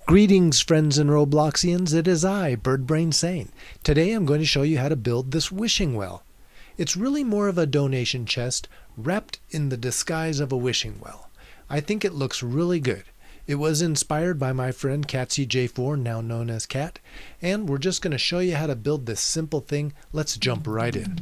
Greetings, friends and Robloxians. It is I, birdbrainsane. Today I'm going to show you how to build this wishing well. It's really more of a donation chest wrapped in the disguise of a wishing well. I think it looks really good. It was inspired by my friend CatsyJ4, now known as Cat, and we're just going to show you how to build this simple thing. Let's jump right in.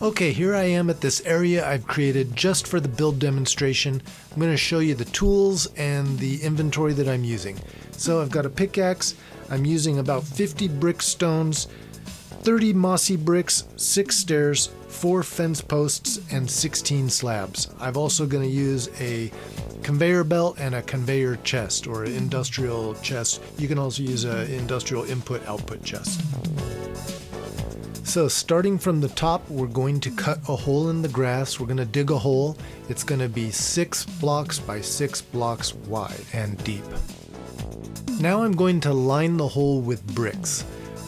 Okay, here I am at this area I've created just for the build demonstration. I'm going to show you the tools and the inventory that I'm using. So I've got a pickaxe. I'm using about 50 brick stones, 30 mossy bricks, 6 stairs, 4 fence posts, and 16 slabs. I'm also going to use a conveyor belt and a conveyor chest, or an industrial chest. You can also use an industrial input-output chest. So starting from the top, we're going to cut a hole in the grass. We're going to dig a hole. It's going to be 6 blocks by 6 blocks wide and deep. Now I'm going to line the hole with bricks.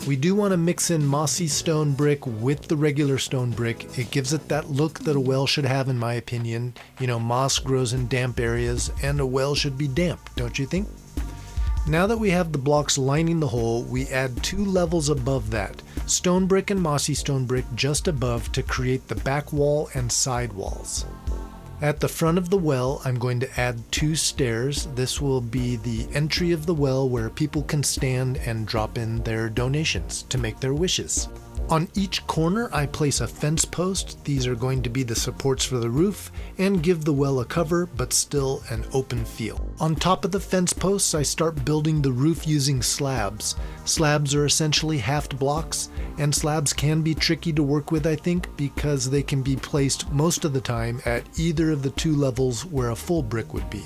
We do want to mix in mossy stone brick with the regular stone brick. It gives it that look that a well should have, in my opinion. You know, moss grows in damp areas and a well should be damp, don't you think? Now that we have the blocks lining the hole, we add 2 levels above that. Stone brick and mossy stone brick just above to create the back wall and side walls. At the front of the well, I'm going to add 2 stairs. This will be the entry of the well where people can stand and drop in their donations to make their wishes. On each corner, I place a fence post. These are going to be the supports for the roof and give the well a cover, but still an open feel. On top of the fence posts, I start building the roof using slabs. Slabs are essentially halved blocks, and slabs can be tricky to work with, I think, because they can be placed most of the time at either of the 2 levels where a full brick would be.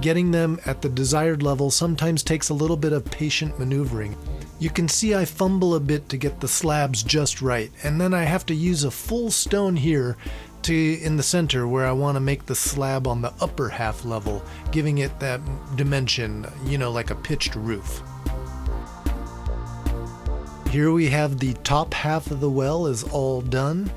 Getting them at the desired level sometimes takes a little bit of patient maneuvering. You can see I fumble a bit to get the slabs just right, and then I have to use a full stone here in the center where I want to make the slab on the upper half level, giving it that dimension, you know, like a pitched roof. Here we have the top half of the well is all done,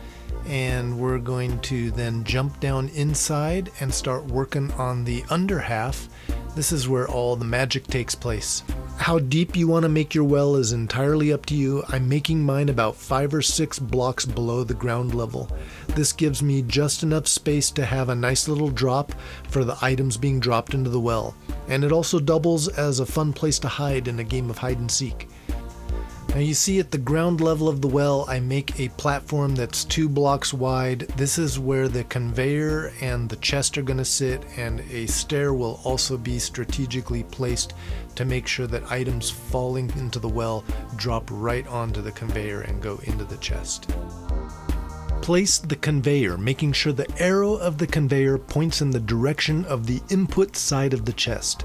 and we're going to then jump down inside and start working on the under half. This is where all the magic takes place. How deep you want to make your well is entirely up to you. I'm making mine about 5 or 6 blocks below the ground level. This gives me just enough space to have a nice little drop for the items being dropped into the well. And it also doubles as a fun place to hide in a game of hide and seek. Now you see at the ground level of the well, I make a platform that's 2 blocks wide. This is where the conveyor and the chest are going to sit, and a stair will also be strategically placed to make sure that items falling into the well drop right onto the conveyor and go into the chest. Place the conveyor, making sure the arrow of the conveyor points in the direction of the input side of the chest.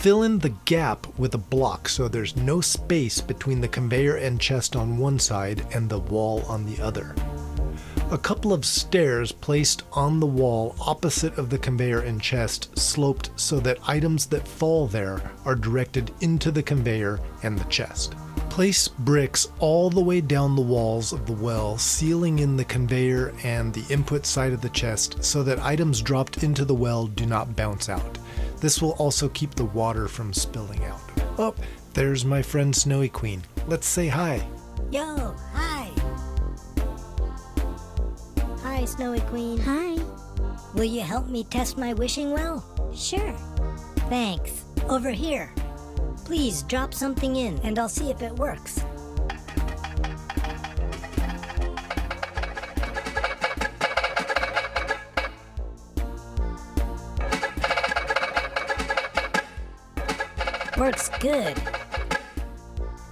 Fill in the gap with a block so there's no space between the conveyor and chest on one side and the wall on the other. A couple of stairs placed on the wall opposite of the conveyor and chest, sloped so that items that fall there are directed into the conveyor and the chest. Place bricks all the way down the walls of the well, sealing in the conveyor and the input side of the chest so that items dropped into the well do not bounce out. This will also keep the water from spilling out. Oh, there's my friend Snowy Queen. Let's say hi. Yo, hi. Hi, Snowy Queen. Hi. Will you help me test my wishing well? Sure. Thanks. Over here. Please drop something in and I'll see if it works. Works good.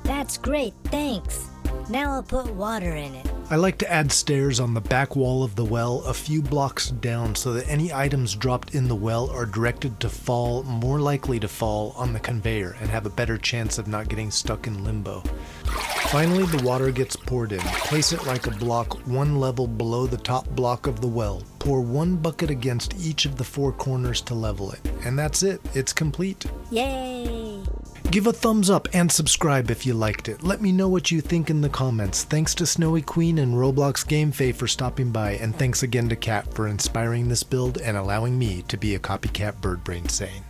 That's great, thanks. Now I'll put water in it. I like to add stairs on the back wall of the well a few blocks down so that any items dropped in the well are directed to fall, more likely to fall on the conveyor and have a better chance of not getting stuck in limbo. Finally, the water gets poured in. Place it like a block 1 level below the top block of the well. Pour 1 bucket against each of the 4 corners to level it. And that's it. It's complete. Yay! Give a thumbs up and subscribe if you liked it. Let me know what you think in the comments. Thanks to Snowy Queen and Roblox Game Fae for stopping by, and thanks again to Cat for inspiring this build and allowing me to be a copycat birdbrainsane.